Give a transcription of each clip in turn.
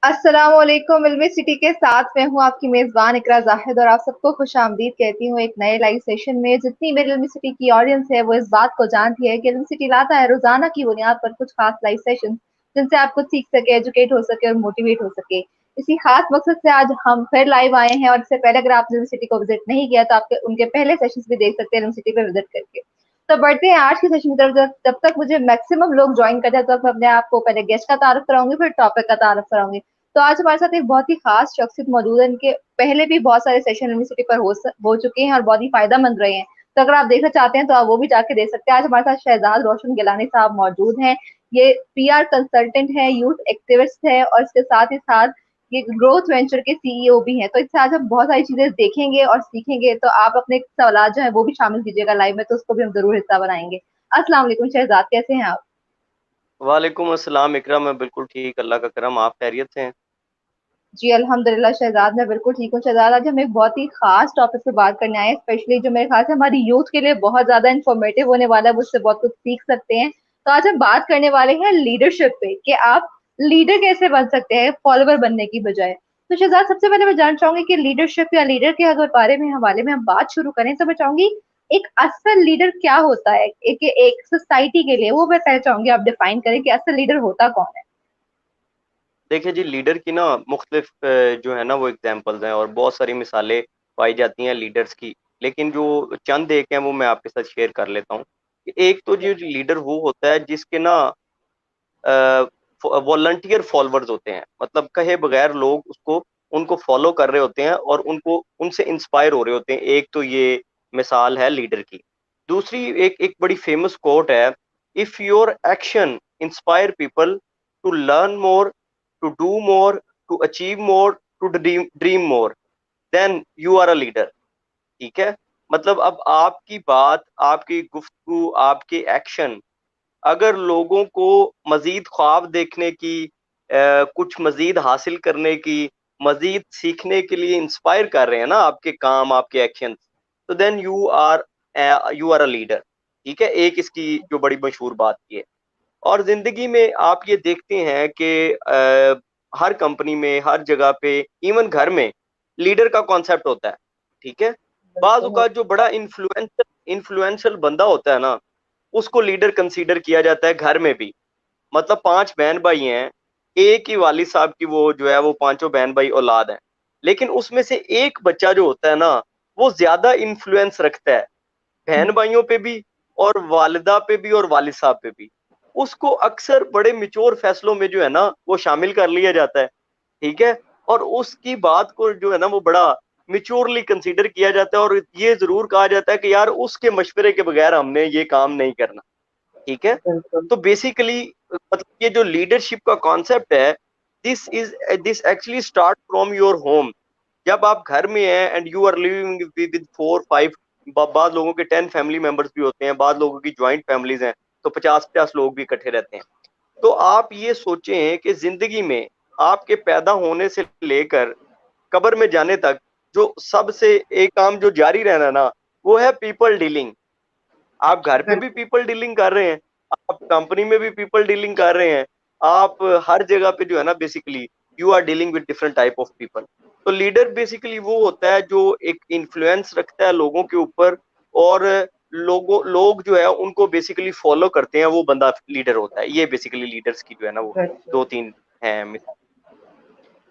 अस्सलामुअलैकुम। इल्मी सिटी के साथ में हूँ आपकी मेजबान इकरा जाहिद और आप सबको खुश आमदीद कहती हूँ एक नए लाइव सेशन में। जितनी मेरी इल्मी सिटी की ऑडियंस है वो इस बात को जानती है कि इल्मी सिटी लाता है रोजाना की बुनियाद पर कुछ खास लाइव सेशन जिनसे आप कुछ सीख सके, एजुकेट हो सके और मोटिवेट हो सके। इसी खास मकसद से आज हम फिर लाइव आए हैं और इससे पहले अगर आपने इल्मी सिटी को विजिट नहीं किया तो आप उनके पहले सेशन भी देख सकते हैं इल्मी सिटी पे विजिट करके। तो बढ़ते हैं आज के सेशन की तरफ। जब तक मुझे मैक्सिमम लोग ज्वाइन कर जाए तब तक अपने आप को पहले गेस्ट का तारुफ कराऊंगी, फिर टॉपिक का तारुफ कराऊंगी। तो आज हमारे साथ एक बहुत ही खास शख्सियत मौजूद है। इनके पहले भी बहुत सारे सेशन यूनिवर्सिटी पर हो चुके हैं और बहुत ही फायदेमंद रहे हैं। तो अगर आप देखना चाहते हैं तो आप वो भी जाके देख सकते हैं। आज हमारे साथ शहजाद रोशन गिलानी साहब मौजूद हैं। ये पीआर कंसल्टेंट है, यूथ एक्टिविस्ट है और इसके साथ ही साथ ये ग्रोथ वेंचर के सीईओ भी हैं। तो इससे आज हम बहुत सारी चीजें देखेंगे और सीखेंगे। तो आप अपने सवाल जो है वो भी शामिल कीजिएगा लाइव में, तो उसको भी हम जरूर हिस्सा बनाएंगे। अस्सलाम वालेकुम शहजाद, कैसे हैं आप? वालेकुम अस्सलाम इकराम। मैं बिल्कुल ठीक, अल्लाह का करम। आप खैरियत से हैं? जी अल्हम्दुलिल्लाह शहजाद, मैं बिल्कुल ठीक हूँ। शहजाद, आज हम एक बहुत ही खास टॉपिक पे बात करने आए हैं, स्पेशली जो मेरे ख्याल से हमारी यूथ के लिए बहुत ज्यादा इन्फॉर्मेटिव होने वाला है, उससे बहुत कुछ सीख सकते हैं। तो आज हम बात करने वाले हैं लीडरशिप पे कि आप लीडर कैसे बन सकते हैं फॉलोवर बनने की बजाय। तो शहजाद, सबसे पहले मैं जानना चाहूंगी कि लीडरशिप या लीडर के अगर बारे में हवाले में हम बात शुरू करें तो मैं चाहूंगी एक असल लीडर क्या होता है एक सोसाइटी के लिए, वो मैं पहले चाहूंगी आप डिफाइन करें कि असल लीडर होता कौन है। देखिए जी, लीडर की ना मुख्तलिफ जो है ना वो एग्जांपल्स हैं और बहुत सारी मिसालें पाई जाती हैं लीडर्स की। लेकिन जो चंद एक हैं वो मैं आपके साथ शेयर कर लेता हूँ। कि एक तो जो लीडर वो होता है जिसके ना वॉलंटियर फॉलोअर्स होते हैं, मतलब कहे बगैर लोग उसको उनको फॉलो कर रहे होते हैं और उनको उनसे इंस्पायर हो रहे होते हैं। एक तो ये मिसाल है लीडर की। दूसरी एक एक बड़ी फेमस कोट है, if your action inspire people to learn more, to do more, to achieve more, to dream more, then you are a leader. ठीक है। मतलब अब आपकी बात, आपकी गुफ्तगू, आपके एक्शन अगर लोगों को मजीद ख्वाब देखने की, कुछ मजीद हासिल करने की, मजीद सीखने के लिए इंस्पायर कर रहे हैं ना आपके काम, आपके एक्शन, तो then you are a leader. ठीक है। एक इसकी जो बड़ी मशहूर बात की है। और जिंदगी में आप ये देखते हैं कि हर कंपनी में, हर जगह पे, इवन घर में लीडर का कॉन्सेप्ट होता है। ठीक है। बाज बिल्कुल। औक़ात जो बड़ा इन्फ्लुएंशियल बंदा होता है ना, उसको लीडर कंसीडर किया जाता है घर में भी। मतलब 5 बहन भाई हैं, एक ही वालिद साहब की वो जो है वो पांचों बहन भाई औलाद हैं। लेकिन उसमें से एक बच्चा जो होता है ना, वो ज्यादा इन्फ्लुएंस रखता है बहन भाइयों पे भी और वालिदा पे भी और वालिद साहब पे भी। उसको अक्सर बड़े मिचोर फैसलों में जो है ना वो शामिल कर लिया जाता है। ठीक है। और उसकी बात को जो है ना वो बड़ा मिच्योरली कंसीडर किया जाता है और ये जरूर कहा जाता है कि यार उसके मशवरे के बगैर हमने ये काम नहीं करना। ठीक है। बिल्कुल। तो बेसिकली मतलब ये जो लीडरशिप का कॉन्सेप्ट है, this actually start from your home. जब आप घर में हैं and you are living with 4 5, बाद लोगों के 10 फैमिली मेंबर्स भी होते हैं, बाद लोगों की ज्वाइंट फैमिलीज हैं, तो 50 50 लोग भी इकट्ठे रहते हैं। तो आप ये सोचें कि जिंदगी में आपके पैदा होने से लेकर कब्र में जाने तक जो सबसे एक काम जो जारी रहना ना, वो है पीपल डीलिंग। आप घर पे भी बिल्कुल। पीपल डीलिंग कर रहे हैं, आप कंपनी में भी पीपल डीलिंग कर रहे हैं, आप हर जगह पे जो है ना basically you are dealing with different type of people. तो लीडर बेसिकली वो होता है जो एक इन्फ्लुएंस रखता है लोगों के ऊपर और लोग जो है उनको बेसिकली फॉलो करते हैं, वो बंदा लीडर होता है। ये बेसिकली लीडर्स की जो है ना वो बिल्कुल। 2 3 है।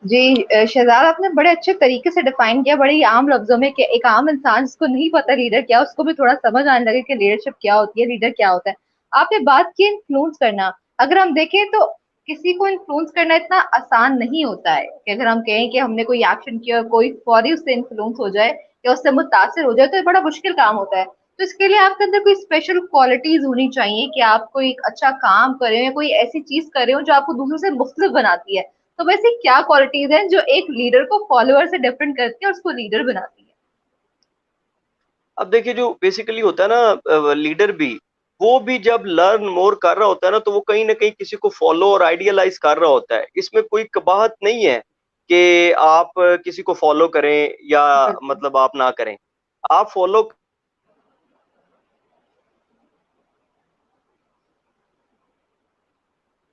जी शहजाद, आपने बड़े अच्छे तरीके से डिफाइन किया, बड़े ही आम लफ्जों में कि एक आम इंसान जिसको नहीं पता लीडर क्या, उसको भी थोड़ा समझ आने लगे कि लीडरशिप क्या होती है, लीडर क्या होता है। आपने बात की इन्फ्लुएंस करना। अगर हम देखें तो किसी को इन्फ्लुएंस करना इतना आसान नहीं होता है कि अगर हम कहें कि हमने कोई एक्शन किया और कोई फौरी उससे इन्फ्लुएंस हो जाए या उससे मुतासिर हो जाए, तो ये बड़ा मुश्किल काम होता है। तो इसके लिए आपके अंदर कोई स्पेशल क्वालिटीज होनी चाहिए कि आप कोई एक अच्छा काम कर रहे हो या कोई ऐसी चीज कर रहे हो जो आपको दूसरों से मुख्तलिफ बनाती है। तो वैसे क्या क्वालिटीज हैं जो एक लीडर को फॉलोअर से डिफरेंट करती है और उसको लीडर बनाती है? अब देखिए जो बेसिकली होता है ना लीडर भी, वो भी जब लर्न मोर कर रहा होता है ना, तो वो कहीं ना कहीं किसी को फॉलो और आइडियलाइज कर रहा होता है। इसमें कोई कबाहत नहीं है कि आप किसी को फॉलो करें या बिल्कुल। मतलब आप ना करें। आप फॉलो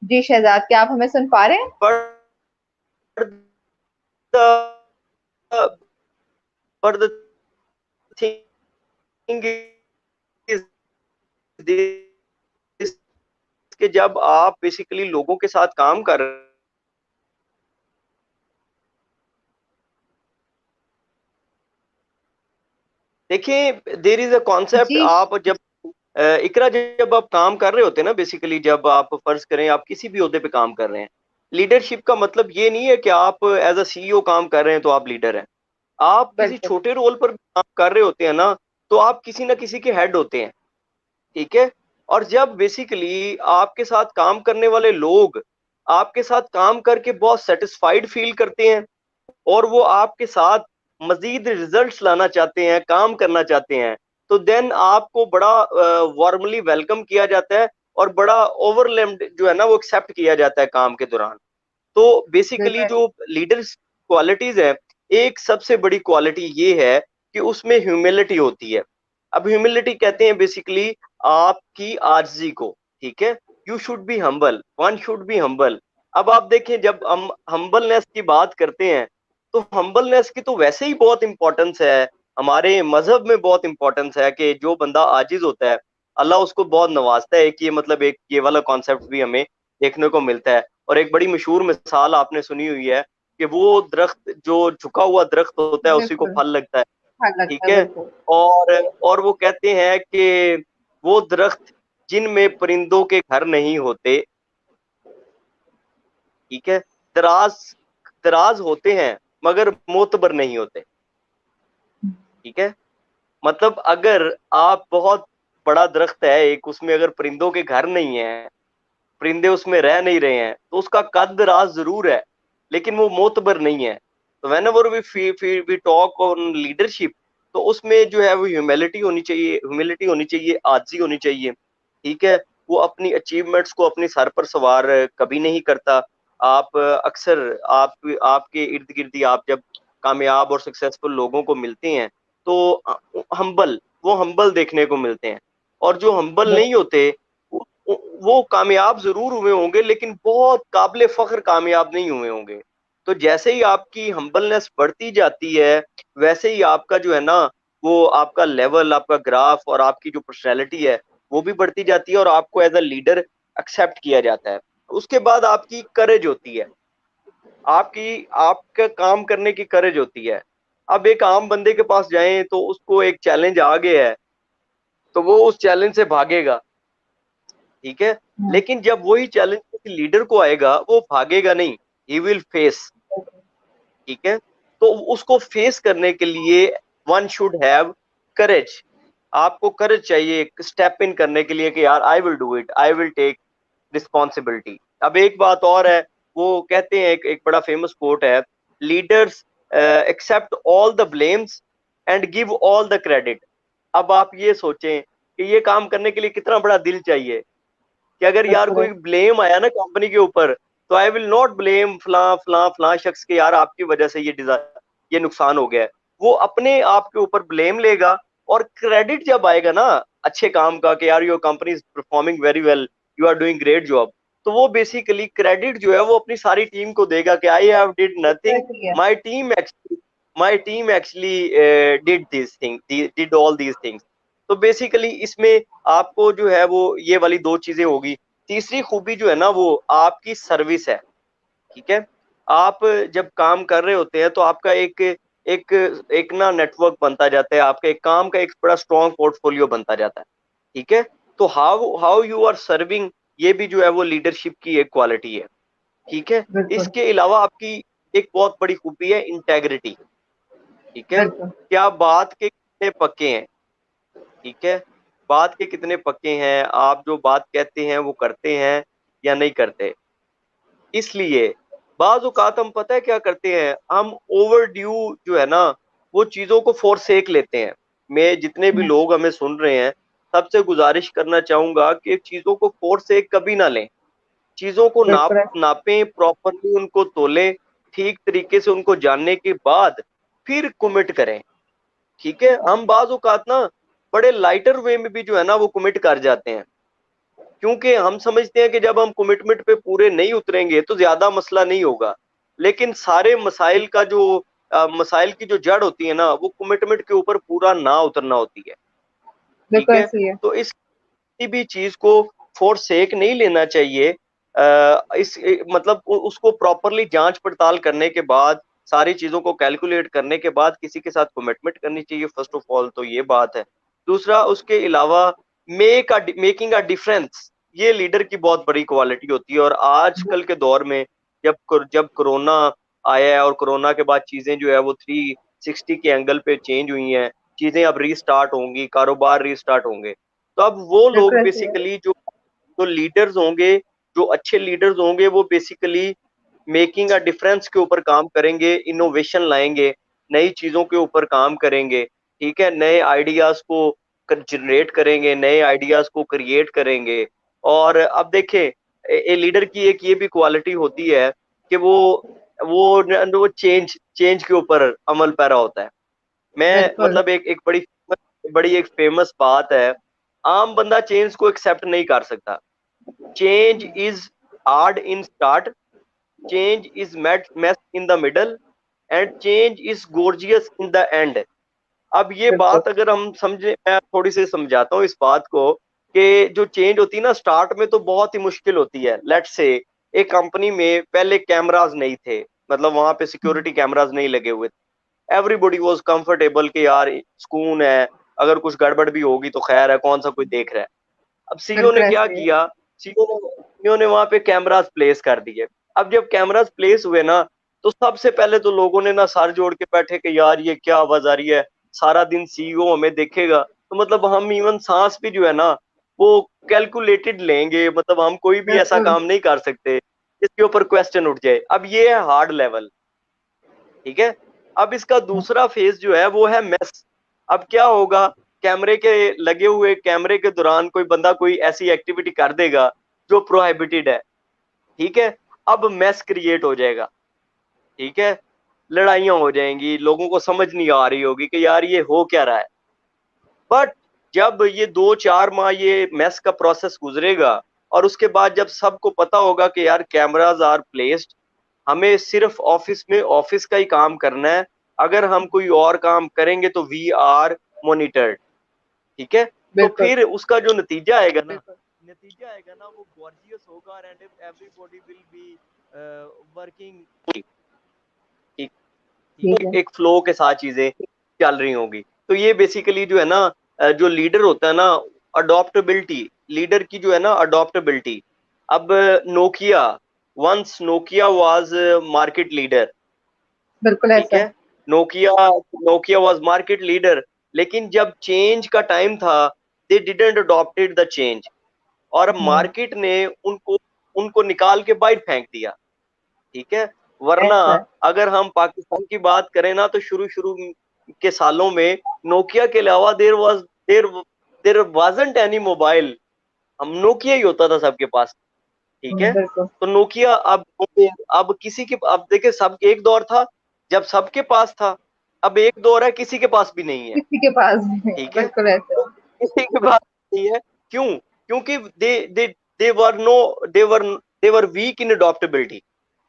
जी शहजाद, क्या आप हमें सुन पा रहे हैं? कर the but the thing is this कि जब आप बेसिकली लोगों के साथ काम कर रहे देखिए, देयर इज अ कॉन्सेप्ट। जी। आप जब इकरा जब आप काम कर रहे होते हैं ना, बेसिकली जब आप फर्ज करें आप किसी भी ओहदे पे काम कर रहे हैं, लीडरशिप का मतलब ये नहीं है कि आप एज अ सीईओ काम कर रहे हैं तो आप लीडर हैं। आप किसी बिल्कुल। छोटे रोल पर भी काम कर रहे होते हैं ना, तो आप किसी ना किसी के हेड होते हैं। ठीक है। और जब बेसिकली आपके साथ काम करने वाले लोग आपके साथ काम करके बहुत सेटिस्फाइड फील करते हैं और वो आपके साथ मजीद रिजल्ट्स लाना चाहते हैं, काम करना चाहते हैं, तो देन आपको बड़ा वार्मली वेलकम किया जाता है और बड़ा ओवरलेम्ड जो है ना वो एक्सेप्ट किया जाता है काम के दौरान। तो बेसिकली बिल्कुल। जो लीडर्स क्वालिटीज है, एक सबसे बड़ी क्वालिटी ये है कि उसमें ह्यूमिलिटी होती है। अब ह्यूमिलिटी कहते हैं बेसिकली आपकी आजिजी को। ठीक है। You should be humble, one should be humble. अब आप देखें, जब हम हम्बलनेस की बात करते हैं तो हम्बलनेस की तो वैसे ही बहुत इंपॉर्टेंस है, हमारे मजहब में बहुत इंपॉर्टेंस है कि जो बंदा आजिज होता है अल्लाह उसको बहुत नवाजता है। कि ये मतलब एक ये वाला कॉन्सेप्ट भी हमें देखने को मिलता है। और एक बड़ी मशहूर मिसाल आपने सुनी हुई है कि वो दरख्त जो झुका हुआ दरख्त होता है उसी को बिल्कुल। फल लगता है। अच्छा लगता ठीक है, है। बिल्कुल। और और वो कहते हैं कि वो दरख्त जिनमें परिंदों के घर नहीं होते। ठीक है। दराज दराज होते हैं मगर मोतबर नहीं होते। ठीक है। मतलब अगर आप बहुत बड़ा दरख्त है एक, उसमें अगर परिंदों के घर नहीं है, परिंदे उसमें रह नहीं रहे हैं, तो उसका कद राज जरूर है लेकिन वो मोतबर नहीं है। तो whenever we talk on leadership, तो उसमें जो है वो ह्यूमिलिटी होनी चाहिए, ह्यूमिलिटी होनी चाहिए, आजी होनी चाहिए। ठीक है। वो अपनी अचीवमेंट्स को अपने सर पर सवार कभी नहीं करता। आप अक्सर आपके इर्द गिर्द आप जब कामयाब और सक्सेसफुल लोगों को मिलते हैं तो हम्बल वो हम्बल देखने को मिलते हैं। और जो हम्बल नहीं होते वो कामयाब जरूर हुए होंगे लेकिन बहुत काबिल फख्र कामयाब नहीं हुए होंगे। तो जैसे ही आपकी हम्बलनेस बढ़ती जाती है वैसे ही आपका जो है ना वो आपका लेवल, आपका ग्राफ और आपकी जो पर्सनैलिटी है वो भी बढ़ती जाती है और आपको एज अ लीडर एक्सेप्ट किया जाता है। उसके बाद आपकी करेज होती है, आपकी आपका काम करने की करेज होती है। अब एक आम बंदे के पास जाएं तो उसको एक चैलेंज आ गया है तो वो उस चैलेंज से भागेगा। ठीक है। हम्म। लेकिन जब वही चैलेंज किसी लीडर को आएगा वो भागेगा नहीं, ही विल फेस। ठीक है। तो उसको फेस करने के लिए वन शुड हैव करेज। आपको करेज चाहिए स्टेप इन करने के लिए कि यार I will do it, I will take responsibility. अब एक बात और है, वो कहते हैं एक बड़ा फेमस कोट है, leaders accept all the blames and give all the credit. अब आप ये सोचें कि ये काम करने के लिए कितना बड़ा दिल चाहिए कि अगर यार बिल्कुल। कोई ब्लेम आया ना कंपनी के ऊपर तो आई विल नॉट ब्लेम फला फला फला शख्स के, यार आपकी वजह से ये नुकसान हो गया है। वो अपने आप के ऊपर ब्लेम लेगा और क्रेडिट जब आएगा ना अच्छे काम का कि यार your company is performing very well, you are doing great job, तो वो बेसिकली क्रेडिट जो है वो अपनी सारी टीम को देगा कि I have did nothing, exactly है। My team actually my team actually did this thing, did all these things. तो बेसिकली इसमें आपको जो है वो ये वाली दो चीजें होगी। तीसरी खूबी जो है ना वो आपकी सर्विस है। ठीक है। आप जब काम कर रहे होते हैं तो आपका एक एक एक ना नेटवर्क बनता जाता है, आपका एक काम का एक बड़ा स्ट्रॉन्ग पोर्टफोलियो बनता जाता है। ठीक है। तो how how you are serving, ये भी जो है वो लीडरशिप की एक क्वालिटी है। ठीक है। बिल्कुल। इसके अलावा आपकी एक बहुत बड़ी खूबी है इंटेग्रिटी। ठीक है। बिल्कुल। क्या बात के कितने पक्के हैं। ठीक है। बात के कितने पक्के हैं, आप जो बात कहते हैं वो करते हैं या नहीं करते। इसलिए बाज औकात हम पता है क्या करते हैं, हम ओवर ड्यू जो है ना वो चीजों को फोरसेक लेते हैं। मैं जितने भी हम्म। लोग हमें सुन रहे हैं सबसे गुजारिश करना चाहूंगा कि चीजों को फोरसेक कभी ना लें। चीजों को बिल्कुल है। नापें, प्रॉपरली उनको तोलें, ठीक तरीके से उनको जानने के बाद फिर कमिट करें। ठीक है। हम बाज औकात ना बड़े लाइटर वे में भी जो है ना वो कमिट कर जाते हैं, क्योंकि हम समझते हैं कि जब हम कमिटमेंट पे पूरे नहीं उतरेंगे तो ज्यादा मसला नहीं होगा। लेकिन सारे मसाइल का जो मसाइल की जो जड़ होती है ना, वो कमिटमेंट के ऊपर पूरा ना उतरना होती है। ठीक बिल्कुल है, ऐसी है। तो इस किसी भी चीज को फॉर सेक नहीं लेना चाहिए। मतलब उसको प्रॉपरली जांच पड़ताल करने के बाद, सारी चीजों को कैलकुलेट करने के बाद किसी के साथ कमिटमेंट करनी चाहिए, फर्स्ट ऑफ ऑल तो ये बात है। दूसरा, उसके अलावा मेकिंग अ डिफरेंस, ये लीडर की बहुत बड़ी क्वालिटी होती है। और आजकल के दौर में जब कोरोना आया है और कोरोना के बाद चीजें जो है वो 360 के एंगल पे चेंज हुई हैं, चीजें अब रीस्टार्ट होंगी, कारोबार रीस्टार्ट होंगे। तो अब वो बिल्कुल लोग ऐसी है। बेसिकली जो जो लीडर्स होंगे, जो अच्छे लीडर्स होंगे, वो बेसिकली मेकिंग अ डिफरेंस के ऊपर काम करेंगे, इनोवेशन लाएंगे, नई चीजों के ऊपर काम करेंगे। ठीक है, नए आइडियाज को जनरेट करेंगे, नए आइडियाज को क्रिएट करेंगे। और अब देखें, लीडर की एक ये भी क्वालिटी होती है कि वो चेंज चेंज के ऊपर अमल पैरा होता है। मैं बिल्कुल। मतलब एक एक बड़ी एक फेमस बात है, आम बंदा चेंज को एक्सेप्ट नहीं कर सकता। Change is hard in start, change is mess in the middle, and change is gorgeous in the end. अब ये बिल्कुल। बात अगर हम समझे, मैं थोड़ी सी समझाता हूँ इस बात को, कि जो चेंज होती है ना स्टार्ट में तो बहुत ही मुश्किल होती है। लेट्स से एक कंपनी में पहले कैमराज नहीं थे, मतलब वहां पे सिक्योरिटी कैमराज नहीं लगे हुए थे। एवरीबॉडी वाज कंफर्टेबल कि यार सुकून है, अगर कुछ गड़बड़ भी होगी तो खैर है, कौन सा कोई देख रहा है। अब सीईओ बिल्कुल ने क्या ऐसी है। किया, सीईओ ने वहां पे कैमरास प्लेस कर दिए। अब जब कैमरास प्लेस हुए ना, तो सबसे पहले तो लोगों ने ना सर जोड़ के बैठे कि यार ये क्या आवाज आ रही है, सारा दिन सीईओ हमें देखेगा, तो मतलब हम इवन सांस भी जो है ना वो कैलकुलेटेड लेंगे, मतलब हम कोई भी ऐसा बिल्कुल। काम नहीं कर सकते जिसके ऊपर क्वेश्चन उठ जाए। अब ये है हार्ड लेवल। ठीक है, अब इसका दूसरा फेज जो है वो है मेस। अब क्या होगा, कैमरे के लगे हुए कैमरे के दौरान कोई बंदा कोई ऐसी एक्टिविटी कर देगा जो प्रोहिबिटेड है। ठीक है, अब मेस क्रिएट हो जाएगा। ठीक है, लड़ाइयां हो जाएंगी, लोगों को समझ नहीं आ रही होगी कि यार ये हो क्या रहा है। बट जब ये 2-4 माह ये मेस का प्रोसेस गुजरेगा, और उसके बाद जब सबको पता होगा कि यार कैमराज आर प्लेस्ड, हमें सिर्फ ऑफिस में ऑफिस का ही काम करना है, अगर हम कोई और काम करेंगे तो वी आर मॉनिटर्ड। ठीक है, तो बिल्कुल। फिर उसका जो बिल्कुल। नतीजा आएगा ना वो गॉर्जियस होगा, and everybody will be working. ठीक, ठीक है। एक फ्लो के साथ चीजें चल रही होंगी। तो ये बेसिकली जो है ना, जो लीडर होता है ना, अडॉप्टेबिलिटी, लीडर की जो है ना अडॉप्टेबिलिटी। अब Nokia, once Nokia was market leader. बिल्कुल ठीक ऐसा है, है। Nokia Nokia was market leader, लेकिन जब चेंज का टाइम था, they didn't adopted the change, और हम्म। मार्केट ने उनको उनको निकाल के बाहर फेंक दिया। ठीक है, वरना ऐसा है। अगर हम पाकिस्तान की बात करें ना, तो शुरू शुरू के सालों में नोकिया के अलावा देर देर वाजंट एनी मोबाइल, हम नोकिया ही होता था सबके पास। ठीक है, बिल्कुल। तो नोकिया अब किसी के, अब देखिए सब एक दौर था जब सबके पास था, अब एक दौर है किसी के पास भी नहीं है। किसी के पास भी नहीं, ठीक है, बिल्कुल ऐसा तो है। किसी के पास नहीं है। क्यों? क्योंकि they were no they were weak in adaptability.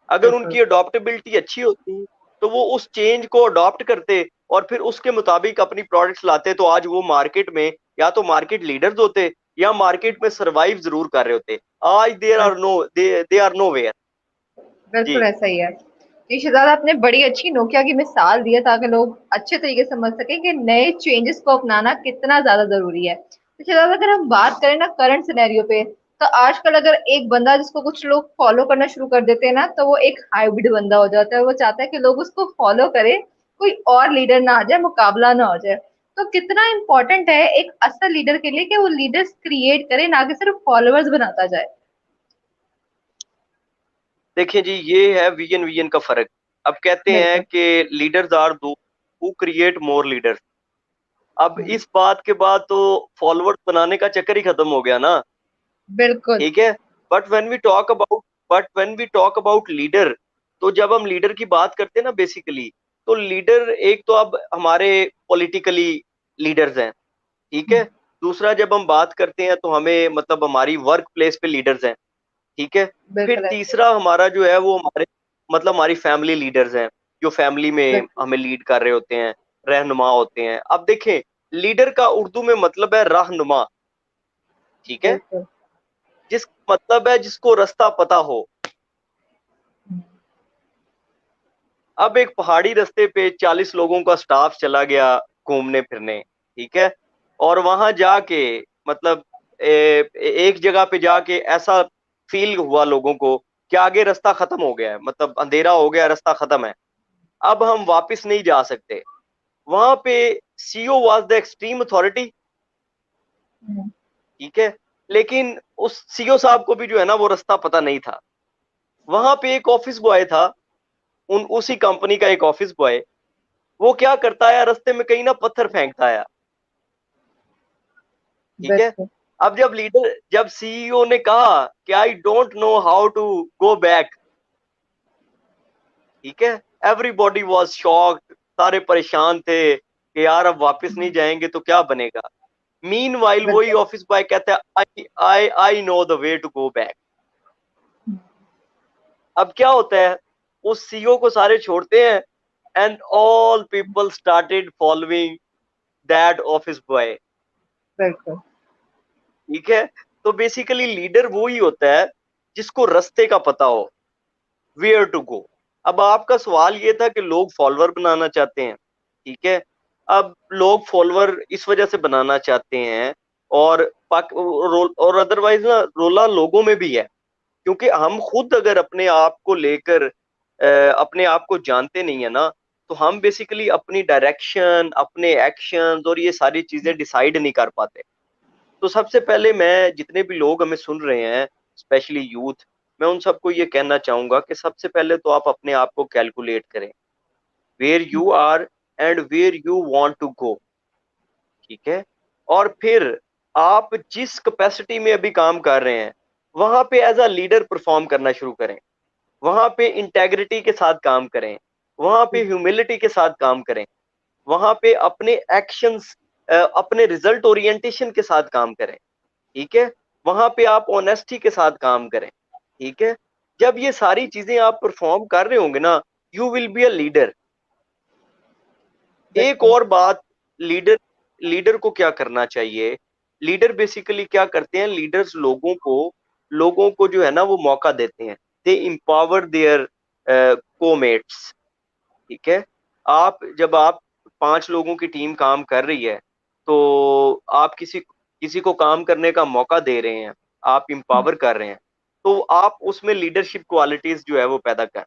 अगर बिल्कुल। उनकी अडॉप्टेबिलिटी अच्छी होती तो वो उस चेंज को अडॉप्ट करते और फिर उसके मुताबिक अपनी प्रोडक्ट्स लाते, तो आज वो मार्केट में या तो मार्केट लीडर्स होते या मार्केट में सरवाइव जरूर कर रहे होते। आज दे आर नो वेयर। बिल्कुल जी। ऐसा ही है। जी शहजाद, आपने बड़ी अच्छी नोकिया की मिसाल दी है ताकि लोग अच्छे तरीके से समझ सकें कि नए चेंजेस को अपनाना कितना ज्यादा जरूरी है। तो शहजाद, अगर हम बात करें ना करंट सिनेरियो पे, तो आजकल अगर एक बंदा जिसको कुछ लोग फॉलो करना शुरू कर देते हैं ना, तो वो एक हाइब्रिड बंदा हो जाता है। वो चाहता है कि लोग उसको फॉलो करें, कोई और लीडर ना आ जाए, मुकाबला ना हो जाए। तो कितना इंपॉर्टेंट है एक असल लीडर के लिए कि वो लीडर्स क्रिएट करे, ना कि सिर्फ फॉलोअर्स बनाता जाए। देखिए जी, ये है विजन विजन का फर्क। अब कहते हैं बिल्कुल। कि लीडर्स आर दो हु क्रिएट मोर लीडर्स। अब इस बात के बाद तो फॉलोअर्स बनाने का चक्कर ही खत्म हो गया ना। बिल्कुल। ठीक है, but when we talk about but when we talk about leader, तो जब हम लीडर की बात करते हैं ना बेसिकली, तो लीडर एक तो अब हमारे पॉलिटिकली लीडर्स हैं। ठीक है, दूसरा जब हम बात करते हैं तो हमें मतलब हमारी वर्क प्लेस पे लीडर्स हैं। ठीक है, फिर बिल्कुल ऐसे। तीसरा हमारा जो है वो हमारे मतलब हमारी फैमिली लीडर्स हैं, जो फैमिली में बिल्कुल। हमें लीड कर रहे होते हैं, रहनुमा होते हैं। अब देखें, लीडर का उर्दू में मतलब है रहनुमा, ठीक है, बिल्कुल। जिस मतलब है जिसको रास्ता पता हो। हम्म। अब एक पहाड़ी रास्ते पे 40 लोगों का स्टाफ चला गया घूमने फिरने, ठीक है, और वहां जाके मतलब एक जगह पे जाके ऐसा फील हुआ लोगों को कि आगे रास्ता खत्म हो गया है, मतलब अंधेरा हो गया, रास्ता खत्म है, अब हम वापस नहीं जा सकते। वहां पे CEO was the extreme authority, hmm. ठीक है, लेकिन उस सीईओ साहब को भी जो है ना वो रास्ता पता नहीं था। वहां पे एक ऑफिस बॉय था, उन उसी कंपनी का एक ऑफिस बॉय, वो क्या करता है, रास्ते में कहीं ना पत्थर फेंकता है, ठीक है। बिल्कुल। अब जब सीईओ ने कहा कि I don't know how to go back, ठीक है, एवरीबॉडी वाज शॉक्ड, सारे परेशान थे कि यार अब वापस नहीं हम्म। जाएंगे तो क्या बनेगा। मीन वाइल वही बिल्कुल। ऑफिस बॉय कहता है I know the way to go back. Hmm. अब क्या होता है, उस सीईओ को सारे छोड़ते हैं, and all people started following that office boy, बिल्कुल। ठीक है। तो बेसिकली लीडर वो ही होता है जिसको रास्ते का पता हो, वेयर टू गो। अब आपका सवाल ये था कि लोग फॉलोअर बनाना चाहते हैं, ठीक है। अब लोग फॉलोअर इस वजह से बनाना चाहते हैं, और और अदरवाइज ना रोला लोगों में भी है, क्योंकि हम खुद अगर अपने आप को लेकर अपने आप को जानते नहीं है ना, तो हम बेसिकली अपनी डायरेक्शन, अपने एक्शंस और ये सारी चीजें डिसाइड नहीं कर पाते। तो सबसे पहले मैं जितने भी लोग हमें सुन रहे हैं, स्पेशली यूथ, मैं उन सबको ये कहना चाहूंगा कि सबसे पहले तो आप अपने आप को कैलकुलेट करें, where you are and where you want to go, ठीक है। और फिर आप जिस कैपेसिटी में अभी काम कर रहे हैं, वहां पे एज अ लीडर परफॉर्म करना शुरू करें, वहां पे इंटेग्रिटी के साथ काम करें, वहां पे ह्यूमिलिटी के साथ काम करें, वहां पे अपने एक्शंस, अपने रिजल्ट ओरिएंटेशन के साथ काम करें, ठीक है। वहां पे आप ऑनेस्टी के साथ काम करें, ठीक है। जब ये सारी चीजें आप परफॉर्म कर रहे होंगे ना, you will be a leader. एक बिल्कुल। और बात, लीडर लीडर को क्या करना चाहिए, लीडर बेसिकली क्या करते हैं, लीडर्स लोगों को जो है ना वो मौका देते हैं, दे इम्पावर देयर कोमेट्स, ठीक है। जब आप 5 लोगों की टीम काम कर रही है, तो आप किसी किसी को काम करने का मौका दे रहे हैं, आप इंपावर कर रहे हैं, तो आप उसमें लीडरशिप क्वालिटीज जो है वो पैदा कर।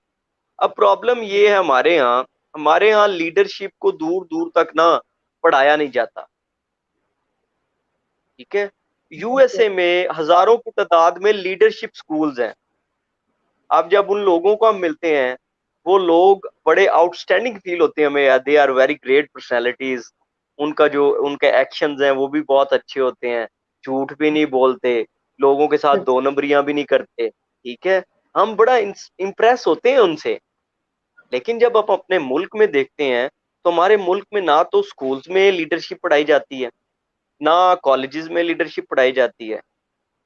अब प्रॉब्लम ये है, हमारे यहाँ लीडरशिप को दूर दूर तक ना पढ़ाया नहीं जाता, ठीक है। बिल्कुल। यूएसए में हजारों की तादाद में लीडरशिप स्कूल्स हैं। अब जब उन लोगों को हम मिलते हैं, वो लोग बड़े आउटस्टैंडिंग फील होते हैं हमें, they are very great personalities, उनके एक्शंस हैं वो भी बहुत अच्छे होते हैं, झूठ भी नहीं बोलते, लोगों के साथ दो बिल्कुल। नंबरियां भी नहीं करते, ठीक है। हम बड़ा इम्प्रेस होते हैं उनसे। लेकिन जब आप अपने मुल्क में देखते हैं, तो हमारे मुल्क में ना तो स्कूल्स में लीडरशिप पढ़ाई जाती है, ना कॉलेजेस में लीडरशिप पढ़ाई जाती है,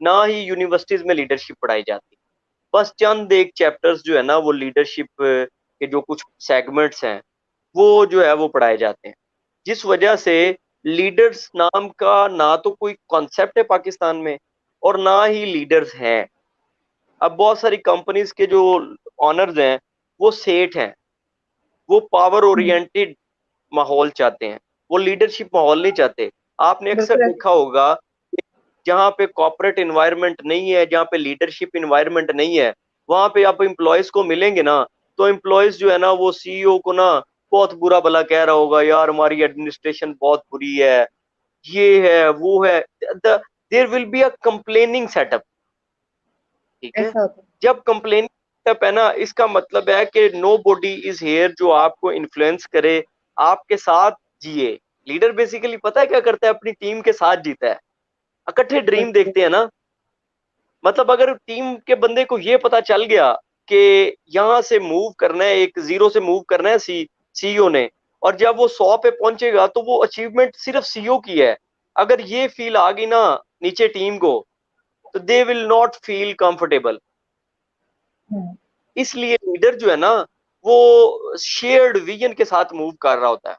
ना ही यूनिवर्सिटीज में लीडरशिप पढ़ाई जाती है। बस चंद एक चैप्टर्स जो है ना वो लीडरशिप के जो कुछ सेगमेंट्स हैं, वो जो है वो पढ़ाए जाते हैं, जिस वजह से लीडर्स नाम का ना तो कोई कॉन्सेप्ट है पाकिस्तान में, और ना ही लीडर्स हैं। अब बहुत सारी कंपनीज के जो ऑनर्स हैं, वो सेठ हैं, वो पावर हम्म। ओरिएंटेड माहौल चाहते हैं, वो लीडरशिप माहौल नहीं चाहते। आपने अक्सर बिल्कुल। देखा होगा कि जहाँ पे कॉर्पोरेट इन्वायरमेंट नहीं है, जहाँ पे लीडरशिप इन्वायरमेंट नहीं है, वहां पे आप एम्प्लॉयज को मिलेंगे ना, तो एम्प्लॉयज जो है ना वो सीईओ को ना बहुत बुरा भला कह रहा होगा, यार हमारी एडमिनिस्ट्रेशन बहुत बुरी है, ये है वो है, there will be a complaining setup, ठीक है। ऐसा होता जब कंप्लेनिंग सेटअप है ना, इसका मतलब है कि नो बॉडी इज हेयर जो आपको इन्फ्लुएंस करे, आपके साथ जिए। लीडर बेसिकली पता है क्या करता है, अपनी टीम के साथ जीता है, इकट्ठे है। ड्रीम बिल्कुल। देखते हैं ना। मतलब अगर टीम के बंदे को ये पता चल गया कि यहाँ से मूव करना है, एक जीरो से मूव करना है सीईओ ने, और जब वो 100 पे पहुंचेगा तो वो अचीवमेंट सिर्फ सीईओ की है, अगर ये फील आ गई ना नीचे टीम को, तो they will not feel comfortable. Hmm. इसलिए लीडर जो है ना, वो शेयर्ड विजन के साथ मूव कर रहा होता है,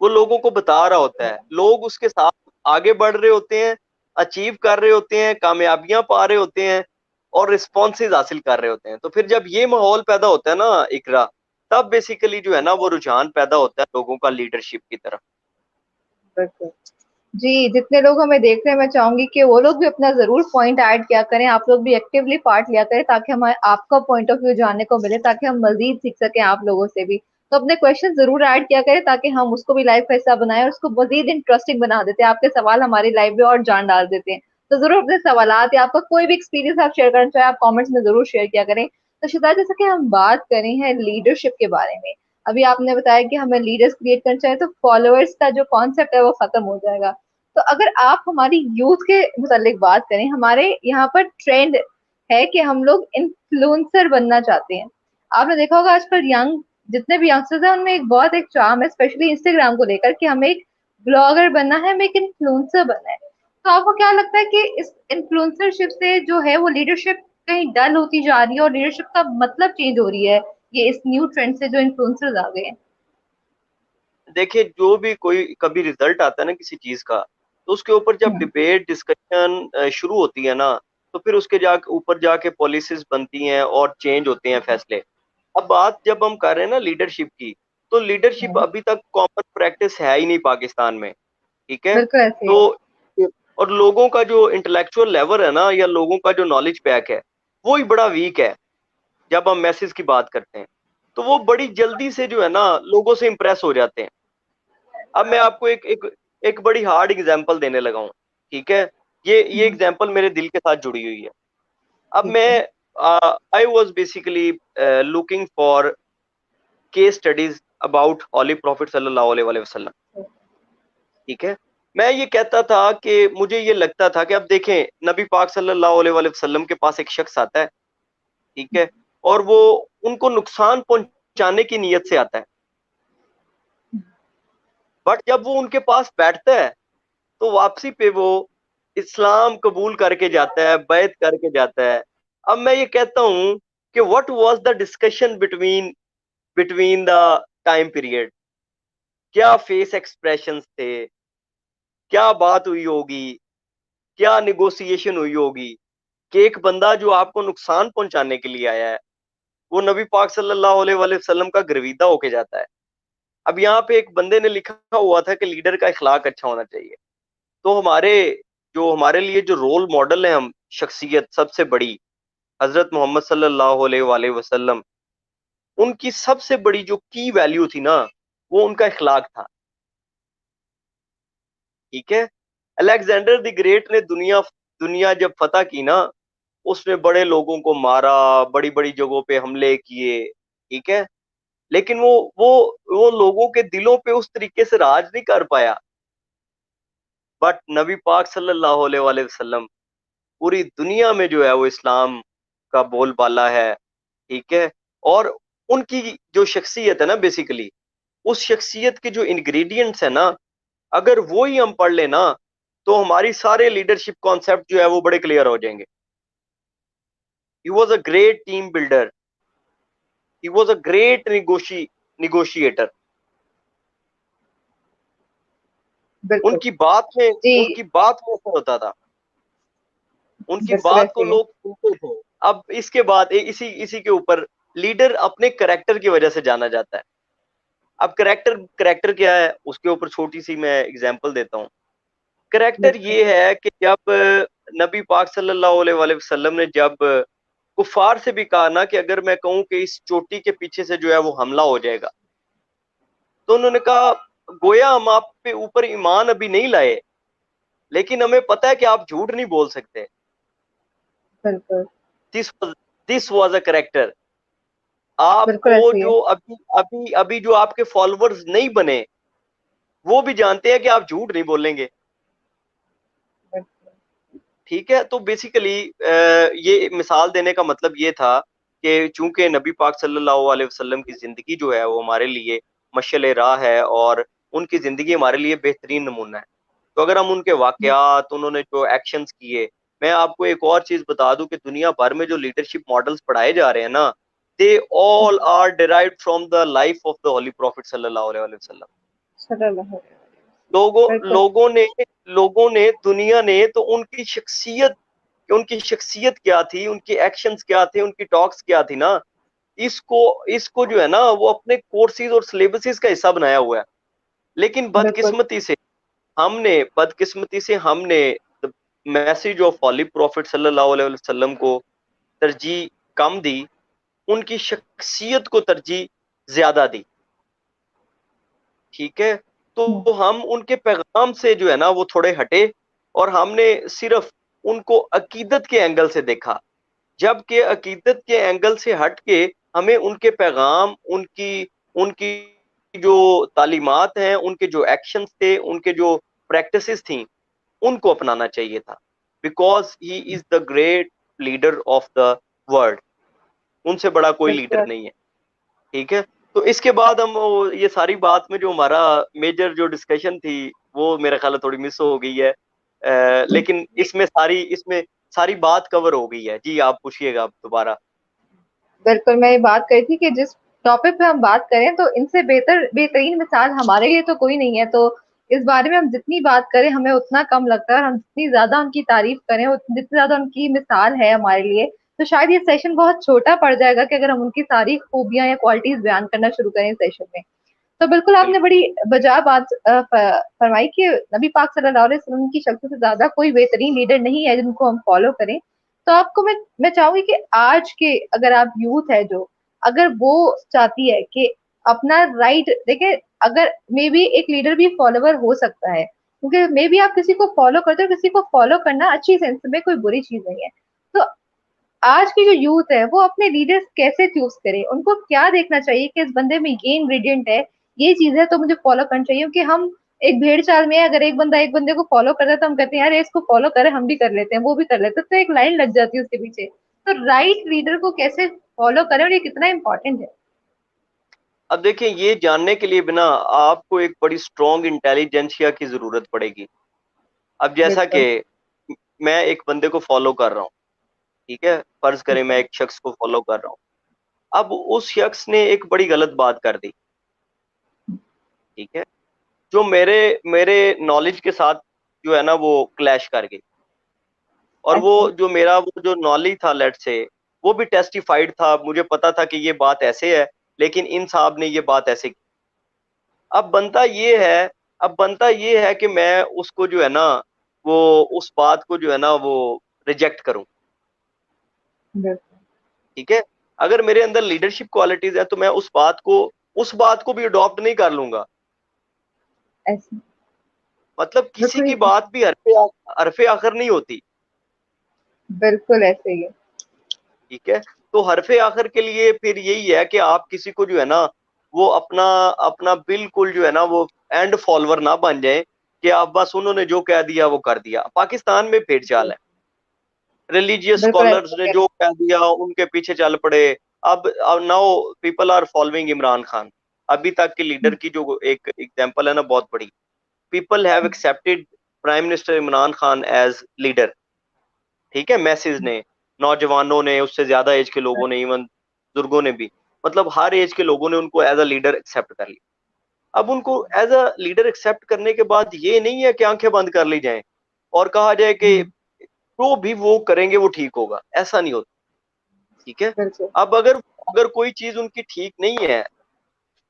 वो लोगों को बता रहा होता है, लोग उसके साथ आगे बढ़ रहे होते हैं, अचीव कर रहे होते हैं, कामयाबियां पा रहे होते हैं और रिस्पॉन्सेज हासिल कर रहे होते हैं। तो फिर जब ये माहौल पैदा होता है ना इकरा, तब बेसिकली जो है ना वो रुझान पैदा होता है लोगों का लीडरशिप की तरफ। बिल्कुल। जी, जितने लोग हमें देख रहे हैं, मैं चाहूंगी कि वो लोग भी अपना जरूर पॉइंट ऐड किया करें, आप लोग भी एक्टिवली पार्ट लिया करें, ताकि हमें आपका पॉइंट ऑफ व्यू जानने को मिले, ताकि हम मजीद सीख सकें आप लोगों से भी। तो अपने क्वेश्चन जरूर ऐड किया करें, ताकि हम उसको भी लाइव का हिस्सा बनाएं और उसको मजीद इंटरेस्टिंग बना देते हैं। आपके सवाल हमारी लाइव में और जान डाल देते हैं। तो जरूर अपने सवालात या आपका कोई भी एक्सपीरियंस आप शेयर करना चाहे, आप कॉमेंट्स में जरूर शेयर किया करें। तो शिदा, जैसे कि हम बात करें हैं लीडरशिप के बारे में, अभी आपने बताया कि हमें लीडर्स क्रिएट करना चाहिए, तो फॉलोअर्स का जो कॉन्सेप्ट है वो खत्म हो जाएगा। तो अगर आप हमारी यूथ के मुतालिक बात करें, हमारे यहाँ पर ट्रेंड है कि हम लोग इन्फ्लुएंसर बनना चाहते हैं। आपने देखा होगा आजकल यंग जितने भी यंगस्टर्स हैं, उनमें एक चार्म है, स्पेशली इंस्टाग्राम को लेकर, कि हमें एक ब्लॉगर बनना है, हमें एक इन्फ्लुएंसर बनना है। तो आपको क्या लगता है कि इस इन्फ्लुएंसरशिप से जो है वो लीडरशिप कहीं डल होती जा रही है, और लीडरशिप का मतलब चेंज हो रही है, ये इस न्यू ट्रेंड से जो इन्फ्लुएंसर्स आ गए हैं? देखिए, जो भी कोई कभी रिजल्ट आता है ना किसी चीज का, तो उसके ऊपर जब हम्म। डिबेट डिस्कशन शुरू होती है ना, तो फिर उसके ऊपर जाके पॉलिसीज बनती हैं और चेंज होते हैं फैसले। अब बात जब हम कर रहे हैं ना लीडरशिप की, तो लीडरशिप हम्म। अभी तक कॉमन प्रैक्टिस है ही नहीं पाकिस्तान में। ठीक है। बिल्कुल ऐसे ही तो है। और लोगों का जो इंटेलेक्चुअल लेवल है ना, या लोगों का जो नॉलेज पैक है, वो ही बड़ा वीक है। जब हम मैसेज की बात करते हैं, तो वो बड़ी जल्दी से जो है ना लोगों से इंप्रेस हो जाते हैं। अब मैं आपको एक एक एक बड़ी हार्ड एग्जांपल देने लगा हूँ। ठीक है। ये हम्म। एग्जांपल मेरे दिल के साथ जुड़ी हुई है। अब ठीक मैं है। I was basically looking for case studies about holy prophet सल्लल्लाहु अलैहि वसल्लम। ठीक है। मैं ये कहता था कि मुझे ये लगता था कि अब देखें, नबी पाक सल्लल्लाहु अलैहि वसल्लम के पास एक शख्स आता है। ठीक है। और वो उनको नुकसान पहुंचाने की नीयत से आता है, बट जब वो उनके पास बैठता है, तो वापसी पे वो इस्लाम कबूल करके जाता है, बैत करके जाता है। अब मैं ये कहता हूं कि what was the discussion between between the time period, क्या फेस एक्सप्रेशंस थे, क्या बात हुई होगी, क्या निगोशिएशन हुई होगी कि एक बंदा जो आपको नुकसान पहुंचाने के लिए आया है, वो नबी पाक सल्लल्लाहु अलैहि वसल्लम का गर्विदा होके जाता है। अब यहाँ पे एक बंदे ने लिखा हुआ था कि लीडर का इखलाक अच्छा होना चाहिए। तो हमारे लिए जो रोल मॉडल है, हम शख्सियत सबसे बड़ी, हजरत मोहम्मद सल्लल्लाहु अलैहि वसल्लम, उनकी सबसे बड़ी जो की वैल्यू थी ना, वो उनका इखलाक था। ठीक है। अलेक्जेंडर द ग्रेट ने दुनिया दुनिया जब फतह की ना, उसने बड़े लोगों को मारा, बड़ी बड़ी जगहों पे हमले किए। ठीक है। लेकिन वो वो लोगों के दिलों पे उस तरीके से राज नहीं कर पाया। बट नबी पाक सल्लल्लाहु अलैहि वसल्लम पूरी दुनिया में जो है वो इस्लाम का बोलबाला है। ठीक है। और उनकी जो शख्सियत है ना, बेसिकली उस शख्सियत के जो इंग्रेडिएंट्स है ना, अगर वो ही हम पढ़ लेना, तो हमारी सारे लीडरशिप कॉन्सेप्ट जो है वो बड़े क्लियर हो जाएंगे। He was a great team builder, he was a great negotiator. बिल्कुल। जी। उनकी बात में असर होता था, उनकी बिल्कुल बात को ऐसे ही है। लोग सुनते थे। अब इसके बाद इसी इसी के ऊपर लीडर अपने करेक्टर की वजह से जाना जाता है। अब करेक्टर करेक्टर क्या है, उसके ऊपर छोटी सी मैं एग्जांपल देता हूँ। करेक्टर बिल्कुल। ये है कि जब नबी पाक सल्लल्लाहु अलैहि वसल्लम ने जब कुफार से भी कहा ना कि अगर मैं कहूँ कि इस चोटी के पीछे से जो है वो हमला हो जाएगा, तो उन्होंने कहा, गोया हम आप पे ऊपर ईमान अभी नहीं लाए, लेकिन हमें पता है कि आप झूठ नहीं बोल सकते। बिल्कुल। This this was a character. बिल्कुल आपको ऐसे ही है। जो अभी अभी अभी जो आपके फॉलोअर्स नहीं बने, वो भी जानते हैं कि आप झूठ नहीं बोलेंगे। बिल्कुल। ठीक है। तो बेसिकली ये मिसाल देने का मतलब ये था कि चूंकि नबी पाक सल्लल्लाहु अलैहि वसल्लम की जिंदगी जो है वो हमारे लिए मशअल राह है, और उनकी जिंदगी हमारे लिए बेहतरीन नमूना है। तो अगर हम उनके वाकयात, उन्होंने जो एक्शंस किए, मैं आपको एक और चीज बता दूं कि दुनिया भर में जो लीडरशिप मॉडल्स पढ़ाए जा रहे हैं ना, they all are derived from the life of the holy prophet सल्लल्लाहु अलैहि वसल्लम। सल्लल्लाहु अलैहि लोगों वसल्लम। बिल्कुल। लोगों ने दुनिया ने तो उनकी शख्सियत क्या थी, उनके एक्शंस क्या थे, उनकी टॉक्स क्या थी ना, इसको इसको जो है ना वो अपने कोर्सेज और सिलेबसेस का हिस्सा बनाया हुआ है। लेकिन बिल्कुल। बदकिस्मती से हमने मैसेज ऑफ हॉली प्रॉफिट सल्लल्लाहु अलैहि वसल्लम को तरजीह कम दी, उनकी शख्सियत को तरजीह ज्यादा दी। ठीक है, हम्म। तो हम उनके पैगाम से जो है ना वो थोड़े हटे, और हमने सिर्फ उनको अकीदत के एंगल से देखा, जबकि अकीदत के एंगल से हट के हमें उनके पैगाम, उनकी उनकी जो तालीमात हैं, उनके जो एक्शंस थे, उनके जो प्रैक्टिसेस थी, उनको अपनाना चाहिए था। Because he is the great leader of the world, उनसे बड़ा कोई लीडर बिल्कुल। नहीं है। ठीक है, तो इसके बाद हम ये सारी बात में जो हमारा मेजर जो डिस्कशन थी वो मेरा ख्याल है थोड़ी मिस हो गई है, लेकिन इसमें सारी बात कवर हो गई है। जी आप पूछिएगा अब दोबारा। बिल्कुल, मैं ये बात करी थी कि जिस टॉपिक पे हम बात करें तो इनसे बेहतरीन मिसाल हमारे लिए तो कोई नहीं है, तो इस बारे में हम जितनी बात करें हमें उतना कम लगता है, और हम जितनी ज्यादा उनकी तारीफ करें, जितनी ज्यादा उनकी मिसाल है हमारे लिए, तो शायद ये सेशन बहुत छोटा पड़ जाएगा कि अगर हम उनकी सारी खूबियां या क्वालिटीज बयान करना शुरू करें सेशन में। तो बिल्कुल आपने बिल्कुल। बड़ी बजा बात फरमाई कि नबी पाक सल्लल्लाहु अलैहि वसल्लम की शक्ल से ज्यादा कोई बेहतरीन लीडर नहीं है जिनको हम फॉलो करें। तो आपको मैं चाहूंगी कि आज के अगर आप यूथ है जो, अगर वो चाहती है कि अपना राइट देखे, अगर मे बी एक लीडर भी फॉलोवर हो सकता है, क्योंकि मे बी आप किसी को फॉलो करते हो, किसी को फॉलो करना अच्छी सेंस में कोई बुरी चीज नहीं है। तो आज की जो यूथ है वो अपने लीडर्स कैसे चूज करे, उनको क्या देखना चाहिए कि इस बंदे में ये इंग्रेडिएंट है, ये चीज है, तो मुझे फॉलो करना चाहिए। क्योंकि हम एक भेड़ चाल में है, अगर एक बंदा एक बंदे को फॉलो कर रहा है तो हम कहते हैं यार इसको फॉलो करे, हम भी कर लेते हैं, वो भी कर लेते हैं, तो एक लाइन लग जाती है उसके पीछे। तो राइट लीडर को कैसे फॉलो करें और ये कितना इंपॉर्टेंट है। अब देखिए, ये जानने के लिए बिना आपको एक बड़ी स्ट्रॉन्ग इंटेलिजेंसिया की जरूरत पड़ेगी। अब जैसा कि बिल्कुल। मैं एक बंदे को फॉलो कर रहा हूँ, ठीक है, फर्ज करें ठीक मैं है। एक शख्स को फॉलो कर रहा हूँ, अब उस शख्स ने एक बड़ी गलत बात कर दी, ठीक है, जो मेरे मेरे नॉलेज के साथ जो है ना वो क्लैश कर गई। और वो अच्छा। जो मेरा वो जो नॉलेज था, लेट से वो भी टेस्टिफाइड था, मुझे पता था कि ये बात ऐसे है, लेकिन इन साहब ने ये बात ऐसे की। अब बनता ये है अब बनता ये है कि मैं उसको जो है ना वो उस बात को जो है ना वो रिजेक्ट करूं। बिल्कुल। ठीक है, अगर मेरे अंदर लीडरशिप क्वालिटीज है तो मैं उस बात को भी अडॉप्ट नहीं कर लूंगा। ऐसे। मतलब किसी की बिल्कुल। बात भी हरफे आखिर नहीं होती। बिल्कुल ऐसे ही है। ठीक है, तो हरफे आखिर के लिए फिर यही है कि आप किसी को जो है ना वो अपना अपना बिल्कुल जो है ना वो एंड फॉलोअर ना बन जाए, कि आप बस उन्होंने जो कह दिया वो कर दिया। पाकिस्तान में भेड़ चाल है, रिलीजियस बिल्कुल स्कॉलर्स ऐसे ने ही जो कह दिया उनके पीछे चल पड़े। अब now people are following Imran Khan. अभी तक के लीडर की जो एक एग्जांपल है ना बहुत बड़ी, people have accepted prime minister Imran Khan as leader. ठीक है, मैसेज ने, नौजवानों ने, उससे ज्यादा एज के लोगों ने, इवन बुजुर्गों ने भी, मतलब हर एज के लोगों ने उनको एज अ लीडर एक्सेप्ट कर लिया। अब उनको एज अ लीडर एक्सेप्ट करने के बाद ये नहीं है कि आंखें बंद कर ली जाएं और कहा जाए कि जो भी वो करेंगे वो ठीक होगा, ऐसा नहीं होता। ठीक है, बिल्कुल। अब अगर अगर कोई चीज उनकी ठीक नहीं है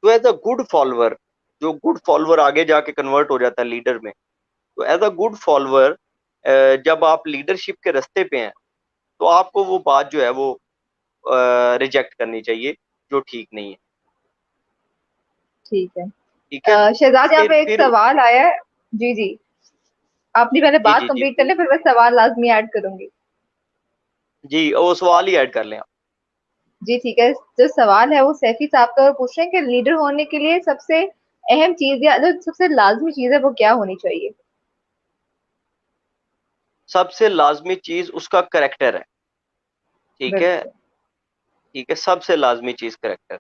तो एज अ गुड फॉलोअर, जो गुड फॉलोअर आगे जाके कन्वर्ट हो जाता है लीडर में, तो एज अ गुड फॉलोअर जब आप लीडरशिप के रास्ते पे हैं तो आपको वो बात जो है वो रिजेक्ट करनी चाहिए जो ठीक नहीं है। ठीक है। ठीक है, शहजाद यहाँ फिर पे एक फिर सवाल आया है। जी जी, आपने पहले जी बात जी जी कंप्लीट कर ले, फिर मैं सवाल लाजमी ऐड करूंगी। जी, वो सवाल ही ऐड कर लें आप। जी ठीक है। जो सवाल है वो सैफी साहब का, वो पूछ रहे हैं कि लीडर होने के लिए सबसे अहम चीज या जो सबसे लाजमी चीज है वो क्या होनी चाहिए। सबसे लाजमी चीज उसका करेक्टर है। ठीक है, बिल्कुल। ठीक है, सबसे लाजमी चीज करेक्टर।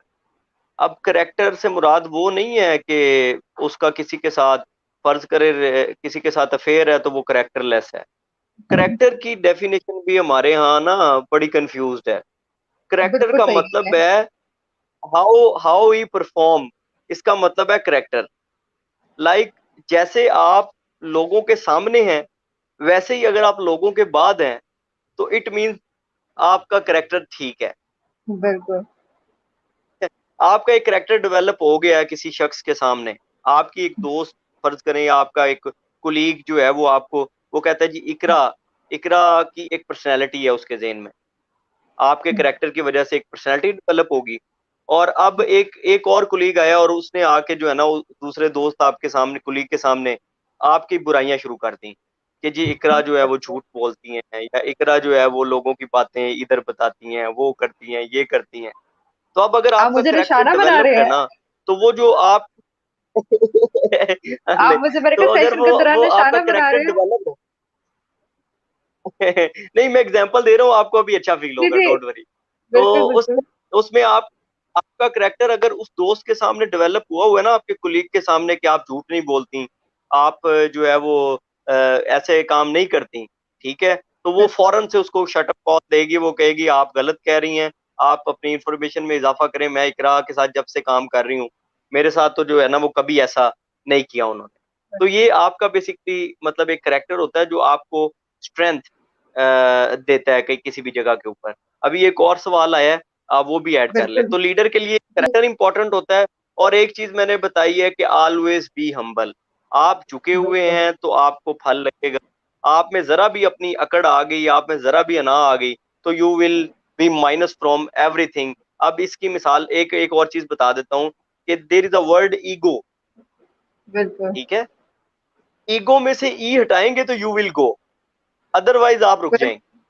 अब करेक्टर से मुराद वो नहीं है कि उसका किसी के साथ, फर्ज करे किसी के साथ अफेयर है तो वो करेक्टरलेस है। करेक्टर की डेफिनेशन भी हमारे यहाँ ना बड़ी कंफ्यूज्ड है। करेक्टर बिल्कुल का सही है। मतलब है हाउ हाउ ही परफॉर्म, इसका मतलब है करेक्टर। लाइक जैसे आप लोगों के सामने हैं, वैसे ही अगर आप लोगों के बाद हैं, तो इट मीन्स आपका करेक्टर ठीक है। बिल्कुल। आपका एक करेक्टर डेवलप हो गया है किसी शख्स के सामने। आपकी एक दोस्त, फर्ज करें या आपका एक कुलीग जो है वो आपको, वो कहता है जी इकरा, इकरा की एक पर्सनैलिटी है उसके जेहन में, आपके करेक्टर की वजह से एक पर्सनैलिटी डेवलप होगी। और अब एक और कुलीग आया और उसने आके जो है ना, दूसरे दोस्त आपके सामने, कुलीग के सामने आपकी बुराइयां शुरू कर दी कि जी इकरा जो है वो झूठ बोलती हैं, या इकरा जो है वो लोगों की बातें इधर बताती हैं, वो करती हैं, ये करती हैं। तो अब अगर आप आपका मुझे करेक्टर निशाना बना रहे डेवलप्ड है हैं। ना, तो वो जो आप आप नहीं, मुझे मेरे तो को अगर सेशन के दौरान वो आपका निशाना बना करेक्टर रहे हो। डेवलप है नहीं, मैं एग्जांपल दे रहा हूँ, आपको अभी अच्छा फील जी होगा, जी। Don't worry. तो बिल्कुल उस बिल्कुल। उसमें आप, आपका करेक्टर अगर उस दोस्त के सामने डेवलप हुआ हुआ है ना, आपके कुलीग के सामने, कि आप झूठ नहीं बोलती, आप जो है वो ऐसे काम नहीं करती, ठीक है, तो वो फौरन से उसको शटअप कॉल देगी, वो कहेगी आप गलत कह रही हैं, आप अपनी इंफॉर्मेशन में इजाफा करें, मैं इकरा के साथ जब से काम कर रही हूँ, मेरे साथ तो जो है ना वो कभी ऐसा नहीं किया उन्होंने। तो ये आपका बेसिकली मतलब एक करेक्टर होता है जो आपको स्ट्रेंथ देता है कहीं किसी भी जगह के ऊपर। अभी एक और सवाल आया है, आप वो भी ऐड कर ले। बिल्कुल। तो लीडर के लिए करेक्टर इंपॉर्टेंट होता है। और एक चीज मैंने बताई है कि ऑलवेज बी हम्बल। आप झुके हुए बिल्कुल हैं तो आपको फल लगेगा। आप में जरा भी अपनी अकड़ आ गई, आप में जरा भी अना आ गई, तो you will be minus from everything. अब इसकी मिसाल एक एक और चीज बता देता हूँ कि there is a word ego, बिल्कुल। ठीक है, ईगो में से ई हटाएंगे तो यू विल गो, अदरवाइज आप रुक बिल्कुल जाएंगे।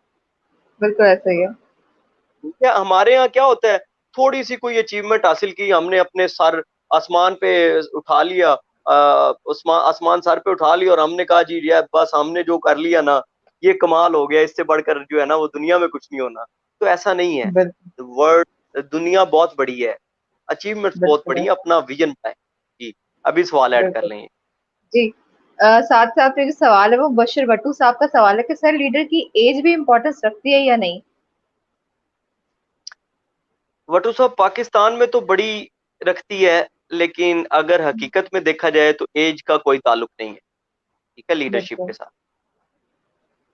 बिल्कुल ऐसा ही है। ठीक है, हमारे यहाँ क्या होता है, थोड़ी सी कोई अचीवमेंट हासिल की, हमने अपने सर आसमान पे उठा लिया, आसमान सर पे उठा लिया और हमने कहा जी यार बस हमने जो कर लिया ना, ये कमाल हो गया, इससे बढ़कर जो है ना वो दुनिया में कुछ नहीं होना। तो ऐसा नहीं है। बिल्कुल वर्ल्ड, दुनिया बहुत बड़ी है, अचीवमेंट्स बहुत बिल्कुल बड़ी है, अपना विजन बनाए। जी, अभी सवाल ऐड कर बिल्कुल। लेंगे। जी। साथ साथ में जो सवाल है वो बशीर भट्टू साहब का सवाल है कि सर लीडर की एज भी इम्पोर्टेंस रखती है या नहीं। वटू साहब, पाकिस्तान में तो बड़ी रखती है, लेकिन अगर हकीकत में देखा जाए तो एज का कोई ताल्लुक नहीं है, ठीक है, लीडरशिप बिल्कुल के साथ।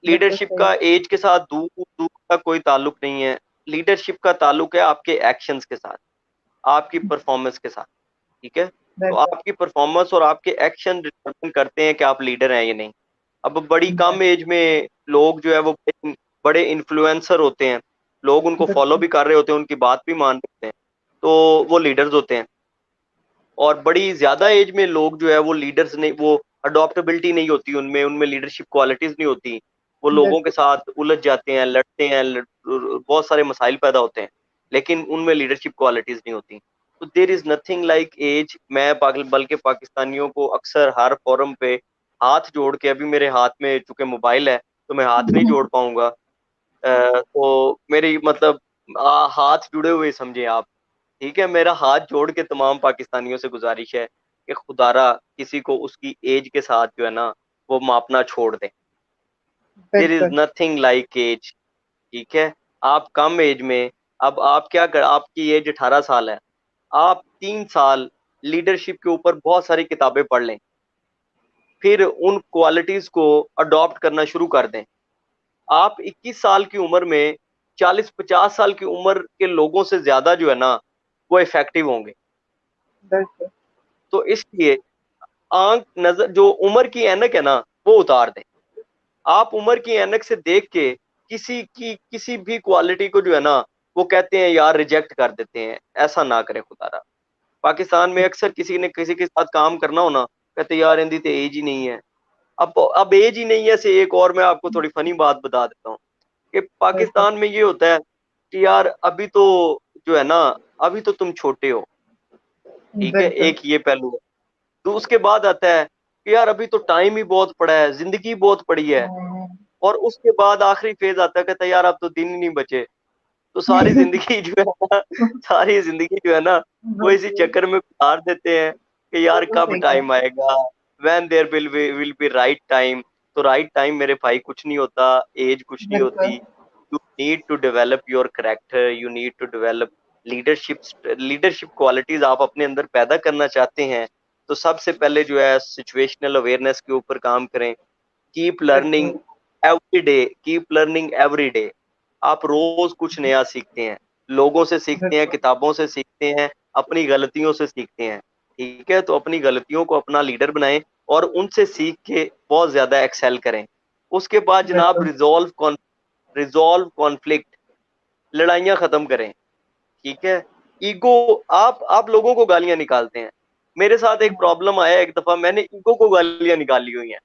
बिल्कुल लीडरशिप सही। का एज के साथ दूर दूर का कोई ताल्लुक नहीं है। लीडरशिप का ताल्लुक है आपके एक्शंस के साथ, आपकी परफॉर्मेंस के साथ, ठीक है। तो बिल्कुल आपकी परफॉर्मेंस और आपके एक्शन डिटरमिन करते हैं कि आप लीडर हैं या नहीं। अब बड़ी कम एज में लोग जो है वो बड़े इन्फ्लुएंसर होते हैं, लोग उनको फॉलो बिल्कुल भी कर रहे होते हैं, उनकी बात भी मान रहे होते हैं, तो वो लीडर्स होते हैं। और बड़ी ज्यादा एज में लोग जो है वो लीडर्स नहीं, वो अडॉप्टेबिलिटी नहीं होती उनमें, उनमें लीडरशिप क्वालिटीज नहीं होती, वो लोगों के बिल्कुल साथ उलझ जाते हैं, लड़ते हैं, बहुत सारे मसाइल पैदा होते हैं, लेकिन उनमें लीडरशिप क्वालिटीज नहीं होती। तो there is nothing like as. मैं बल्कि पाकिस्तानियों को अक्सर हर फोरम पे हाथ जोड़ के, अभी मेरे हाथ में चूंकि मोबाइल है तो मैं हाथ नहीं जोड़ पाऊंगा, तो मेरी मतलब हाथ जुड़े हुए समझे आप, ठीक है, मेरा हाथ जोड़ के तमाम पाकिस्तानियों से गुजारिश है कि खुदारा किसी को उसकी एज के साथ जो है ना वो मापना छोड़ दें। देयर इज बिल्कुल नथिंग लाइक एज, ठीक है। आप कम एज में, अब आप क्या कर, आपकी एज 18 साल है, आप 3 साल लीडरशिप के ऊपर बहुत सारी किताबें पढ़ लें, फिर उन क्वालिटीज को अडॉप्ट करना शुरू कर दें। आप 21 साल की उम्र में 40-50 साल की उम्र के लोगों से ज्यादा जो है ना वो इफेक्टिव होंगे। बिल्कुल तो इसलिए आंख नजर, जो उम्र की ऐनक है ना वो उतार दें। आप उम्र की ऐनक से देख के किसी भी क्वालिटी को जो है ना वो कहते हैं यार रिजेक्ट कर देते हैं, ऐसा ना करें खुदारा। पाकिस्तान में अक्सर किसी ने किसी के साथ काम करना हो ना, कहते यार इनकी तो एज ही नहीं है। अब एज ही नहीं है से एक और मैं आपको थोड़ी फनी बात बता देता हूँ कि बिल्कुल पाकिस्तान में ये होता है कि यार अभी तो जो है ना, अभी तो तुम छोटे हो, ठीक है, बिल्कुल एक ये पहलू है। तो उसके बाद आता है कि यार अभी तो टाइम ही बहुत पड़ा है, जिंदगी बहुत पड़ी है। और उसके बाद आखिरी फेज आता है, कहता है यार अब तो दिन ही नहीं बचे। तो सारी जिंदगी जो है ना, सारी जिंदगी जो है ना वो इसी बिल्कुल चक्कर में गुजार देते हैं कि यार बिल्कुल कब सही है। टाइम आएगा, when there will be right time, तो राइट टाइम मेरे भाई कुछ नहीं होता, एज कुछ नहीं बिल्कुल। होती। You need to develop your character, you need to develop leadership leadership qualities आप अपने अंदर पैदा करना चाहते हैं, तो सबसे पहले जो है सिचुएशनल अवेयरनेस के ऊपर काम करें। कीप लर्निंग बिल्कुल। Every day, keep learning every day. आप रोज कुछ नया सीखते हैं, लोगों से सीखते हैं, बिल्कुल। किताबों से सीखते हैं, अपनी गलतियों से सीखते हैं। ठीक है, तो अपनी गलतियों को अपना लीडर बनाएं और उनसे सीख के बहुत ज्यादा एक्सेल करें। उसके बाद जनाब बिल्कुल। रिजॉल्व कॉन्फ्लिक्ट, लड़ाइयाँ खत्म करें। ठीक है, ईगो, आप लोगों को गालियां निकालते हैं। मेरे साथ एक प्रॉब्लम आया, एक दफा मैंने ईगो को गालियां निकाली हुई हैं।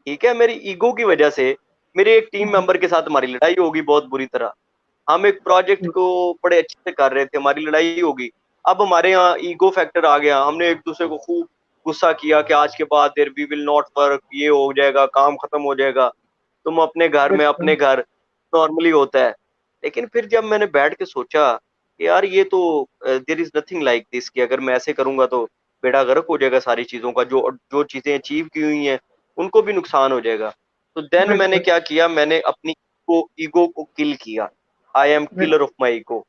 ठीक है, मेरी ईगो की वजह से मेरे एक टीम मेंबर के साथ हमारी लड़ाई होगी बहुत बुरी तरह। हम एक प्रोजेक्ट को बड़े अच्छे से कर रहे थे, हमारी लड़ाई होगी। अब हमारे यहाँ ईगो फैक्टर आ गया, हमने एक दूसरे को खूब गुस्सा किया कि आज के बाद there we will not work, ये हो जाएगा, काम खत्म हो जाएगा, तुम अपने घर में बिल्कुल। अपने घर, नॉर्मली होता है। लेकिन फिर जब मैंने बैठ के सोचा कि यार ये तो there is nothing like this, कि अगर मैं ऐसे करूंगा तो बेड़ा गर्क हो जाएगा सारी चीजों का, जो जो चीजें अचीव की हुई हैं उनको भी नुकसान हो जाएगा। तो देन मैंने बिल्कुल। क्या किया, मैंने अपनी ईगो को किल किया। आई एम किलर बिल्कुल। Of my ego.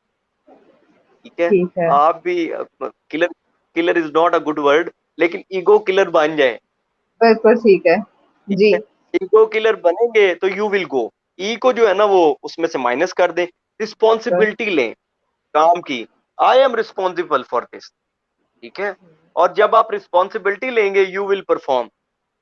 ठीक है, ठीक है। आप भी killer, killer is not a good word, लेकिन ईगो किलर बन जाए। बिल्कुल ठीक है। ठीक जी। है, ईगो किलर बनेंगे तो यू विल गो। ई को जो है ना वो उसमें से माइनस कर दें, बिल्कुल। रिस्पॉन्सिबिलिटी लें काम की। I am responsible for this. ठीक है, और जब आप रिस्पॉन्सिबिलिटी लेंगे यू विल परफॉर्म।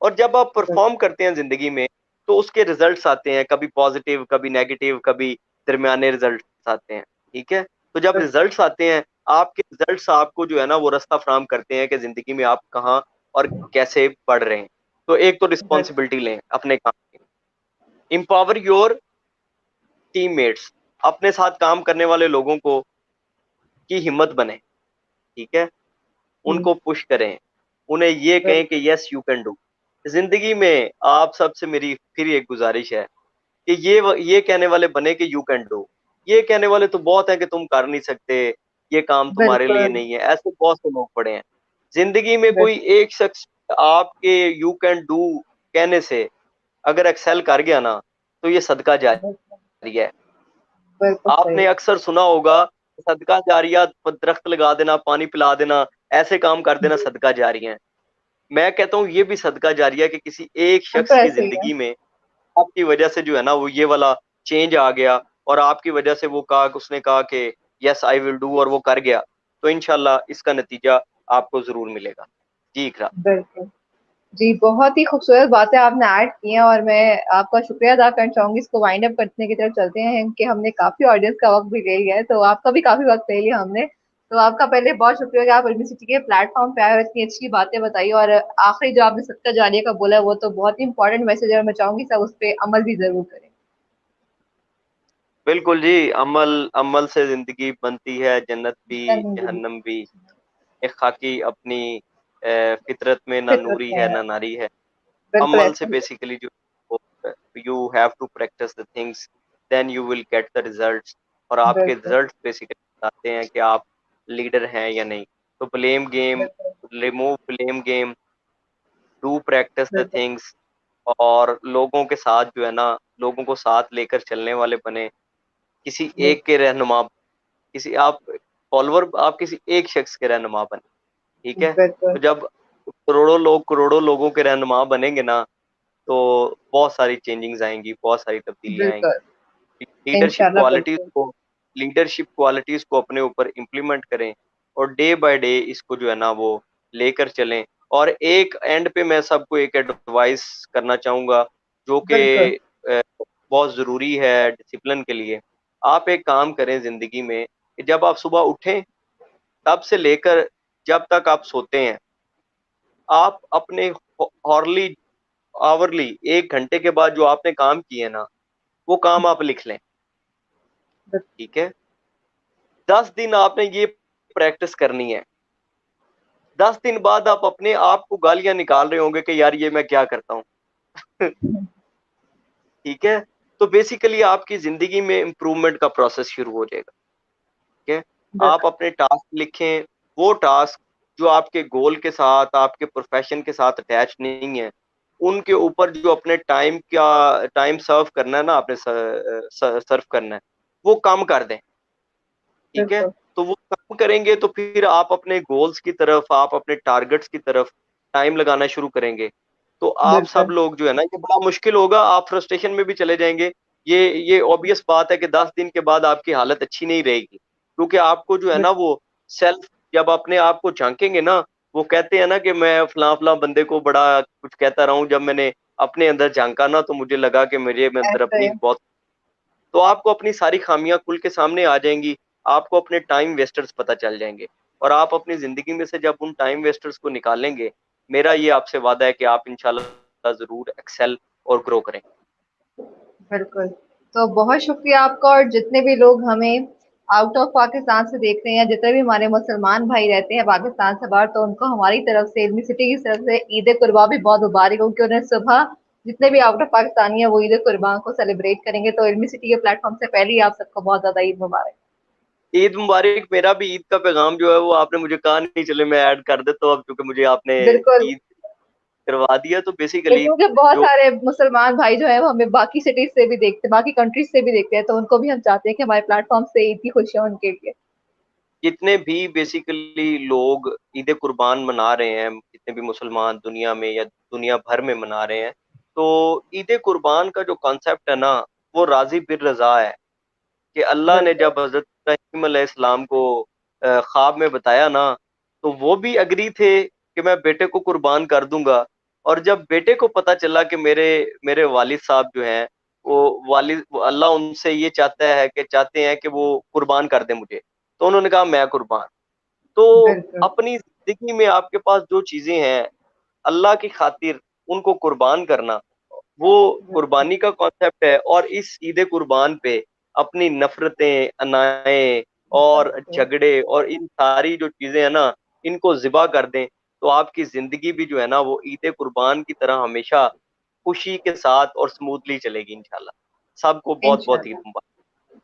और जब आप परफॉर्म करते हैं जिंदगी में तो उसके रिजल्ट्स आते हैं, कभी पॉजिटिव, कभी नेगेटिव, कभी दरमियाने रिजल्ट्स आते हैं। ठीक है, तो जब रिजल्ट्स आते हैं, आपके रिजल्ट्स आपको जो है ना वो रास्ता फराहम करते हैं कि जिंदगी में आप कहाँ और कैसे बढ़ रहे हैं। तो एक तो बिल्कुल। रिस्पॉन्सिबिलिटी लें अपने काम की। इम्पावर योर टीममेट्स, अपने साथ काम करने वाले लोगों को की हिम्मत बने। ठीक है, जी। उनको पुश करें, उन्हें ये कहें कि यस यू कैन डू। जिंदगी में आप सबसे मेरी फिर एक गुजारिश है कि ये कहने वाले बने कि यू कैन डू। ये कहने वाले तो बहुत है कि तुम कर नहीं सकते, ये काम तुम्हारे लिए बिल्कुल। नहीं है, ऐसे बहुत से लोग पड़े हैं। जिंदगी में कोई बिल्कुल। एक शख्स आपके यू कैन डू कहने से अगर एक्सेल कर गया ना, तो ये सदका बिल्कुल। जारिया है। बिल्कुल सही। आपने अक्सर सुना होगा, सदका जारिया, दरख्त लगा देना, पानी पिला देना, ऐसे काम कर देना जी। सदका जारिया है। मैं कहता हूँ ये भी सदका जारिया है कि किसी एक शख्स बिल्कुल की ऐसे ही है। जिंदगी में आपकी वजह से जो है ना वो ये वाला चेंज आ गया, और आपकी वजह से वो कहा, उसने कहा कि यस आई विल डू, और वो कर गया। तो इंशाल्लाह इसका नतीजा आपको जरूर मिलेगा। जी इकरा। बिल्कुल। जी, बहुत ही खूबसूरत बातें आपने ऐड की हैं और मैं आपका शुक्रिया अदा करना चाहूंगी। इसको वाइंड अप करने की तरफ चलते हैं कि हमने काफी ऑडियंस का वक्त भी ले लिया है, तो आपका भी काफी वक्त ले लिया हमने। तो आपका पहले बहुत शुक्रिया कि आप यूनिवर्सिटी के प्लेटफॉर्म पे आए और इतनी अच्छी बातें बताई, और आखिरी जो आपने सदका जारिया का बोला वो तो बहुत ही इंपॉर्टेंट मैसेज है, और मैं चाहूंगी सब उस पर अमल भी जरूर करें। बिल्कुल जी, अमल, अमल से जिंदगी बनती है, जन्नत भी जी। जहन्नम भी। एक खाकी अपनी फितरत में ना फितरत नूरी में है है। ना नारी है। बिल्कुल अमल से ऐसा ही है। बेसिकली जो you have to practice the things, then you will get the results. और आपके बिल्कुल। रिजल्ट्स बेसिकली बताते हैं कि आप लीडर हैं या नहीं। तो ब्लेम गेम, बिल्कुल। Remove blame game, do practice the बिल्कुल। थिंग्स। और लोगों के साथ जो है ना, लोगों को साथ लेकर चलने वाले बने। किसी जी। एक के रहनुमा, किसी आप फॉलोअर, आप किसी एक शख्स के रहनुमा बने। ठीक है, तो बिल्कुल। जब करोड़ों लोगों के रहनुमा बनेंगे ना, तो बहुत सारी चेंजिंग्स आएंगी, बहुत सारी तब्दीलियां आएंगी। बिल्कुल। लीडरशिप इंशाल्लाह क्वालिटीज बिल्कुल। को लीडरशिप क्वालिटीज को अपने ऊपर इम्प्लीमेंट करें, और डे बाय डे इसको जो है ना वो लेकर चलें। और एक एंड पे मैं सबको एक एडवाइस करना चाहूंगा, जो कि बिल्कुल। बहुत ज़रूरी है डिसिप्लिन के लिए। आप एक काम करें ज़िंदगी में कि जब आप सुबह उठें तब से लेकर जब तक आप सोते हैं, आप अपने हॉर्ली आवरली 1 घंटे के बाद जो आपने काम किए ना, वो काम आप लिख लें। ठीक है, 10 दिन आपने ये प्रैक्टिस करनी है। 10 दिन बाद आप अपने आप को गालियां निकाल रहे होंगे कि यार ये मैं क्या करता हूँ। ठीक है, तो बेसिकली आपकी जिंदगी में इम्प्रूवमेंट का प्रोसेस शुरू हो जाएगा। ठीक है, आप अपने टास्क लिखें, वो टास्क जो आपके गोल के साथ, आपके प्रोफेशन के साथ अटैच नहीं है, उनके ऊपर जो अपने टाइम सर्व करना है ना, आपने सर्व करना है, वो कम कर दें। ठीक है, बिल्कुल। तो वो कम करेंगे तो फिर आप अपने गोल्स की तरफ, आप अपने टारगेट्स की तरफ टाइम लगाना शुरू करेंगे। तो आप सब बिल्कुल। लोग जो है ना, ये बड़ा मुश्किल होगा, आप फ्रस्ट्रेशन में भी चले जाएंगे। ये ऑब्वियस बात है कि 10 दिन के बाद आपकी हालत अच्छी नहीं रहेगी, क्योंकि आपको जो है ना वो सेल्फ, जब अपने आप को झांकेंगे ना, वो कहते हैं ना कि मैं फलां फलां बंदे को बड़ा कुछ कहता रहा हूँ, जब मैंने अपने अंदर झांका ना तो मुझे लगा कि मेरे में अंदर ऐसे। अपनी बहुत, तो आपको अपनी सारी खामियां खुल के सामने आ जाएंगी, आपको अपने टाइम वेस्टर्स पता चल जाएंगे, और आप अपनी जिंदगी में से जब उन टाइम वेस्टर्स को निकालेंगे, मेरा ये आपसे वादा है कि आप इंशाल्लाह जरूर एक्सेल और ग्रो करें। बिल्कुल। तो बहुत शुक्रिया आपका, और जितने भी लोग हमें आउट ऑफ पाकिस्तान से देख रहे हैं, जितने भी हमारे मुसलमान भाई रहते हैं पाकिस्तान से बाहर, तो उनको हमारी तरफ से, इल्मी सिटी की तरफ से ईद कुर्बान भी बहुत मुबारक हो, क्योंकि उन्हें सुबह जितने भी आउट ऑफ पाकिस्तानी है वो ईद कुर्बान को सेलिब्रेट करेंगे। तो इल्मी सिटी के प्लेटफॉर्म से पहले ही आप सबको बहुत ज्यादा ईद मुबारक। ईद मुबारक। मेरा भी ईद का पैगाम जो है वो आपने मुझे कहा नहीं, चले मैं ऐड कर देता हूँ अब, क्योंकि मुझे आपने बिल्कुल। ईद करवा दिया। तो बेसिकली क्योंकि बहुत जो सारे मुसलमान भाई जो है वो हमें बाकी सिटीज से भी देखते हैं, बाकी कंट्रीज से भी देखते हैं, तो उनको भी हम चाहते हैं कि हमारे प्लेटफॉर्म से ईद की खुशियां उनके लिए। जितने भी बेसिकली लोग ईद कुर्बान मना रहे हैं, जितने भी मुसलमान दुनिया में या दुनिया भर में मना रहे हैं, तो ईद कुर्बान का जो कॉन्सेप्ट है ना, वो राजी बिर रजा है। कि अल्लाह ने बिल्कुल। जब हजरत इब्राहीम अलैहिस्सलाम को ख्वाब में बताया ना, तो वो भी अग्री थे कि मैं बेटे को कुर्बान कर दूंगा। और जब बेटे को पता चला कि मेरे मेरे वालिद साहब जो हैं, वो अल्लाह उनसे ये चाहते हैं कि वो कुर्बान कर दे मुझे, तो उन्होंने कहा मैं कुर्बान। तो बिल्कुल। अपनी जिंदगी में आपके पास जो चीजें हैं, अल्लाह की खातिर उनको कुर्बान करना, वो बिल्कुल। कुर्बानी का कॉन्सेप्ट है। और इस ईद कुर्बान पे अपनी नफरतें, अनाएं और बिल्कुल। झगड़े और इन सारी जो चीजें हैं ना, इनको जिबा कर दें, तो आपकी जिंदगी भी जो है ना वो ईद कुर्बान की तरह हमेशा खुशी के साथ और स्मूथली चलेगी इंशाल्लाह। सबको बहुत बहुत ईद इंशाल्लाह। मुबारक।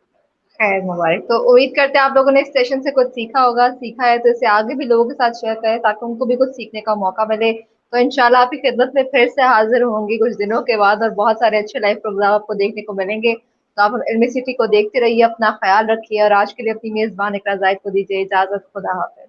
खैर मुबारक। तो उम्मीद करते हैं आप लोगों ने इस सेशन से कुछ सीखा होगा, सीखा है तो इसे आगे भी लोगों के साथ शेयर करें ताकि उनको भी कुछ सीखने का मौका मिले। तो इंशाल्लाह आपकी खिदमत में फिर से हाजिर होंगी कुछ दिनों के बाद, और बहुत सारे अच्छे लाइव प्रोग्राम आपको देखने को मिलेंगे। तो आप इल्मी सिटी को देखते रहिए, अपना ख्याल रखिए, और आज के लिए अपनी मेजबान इकरा जायद को दीजिए इजाजत। खुदा हाफिज।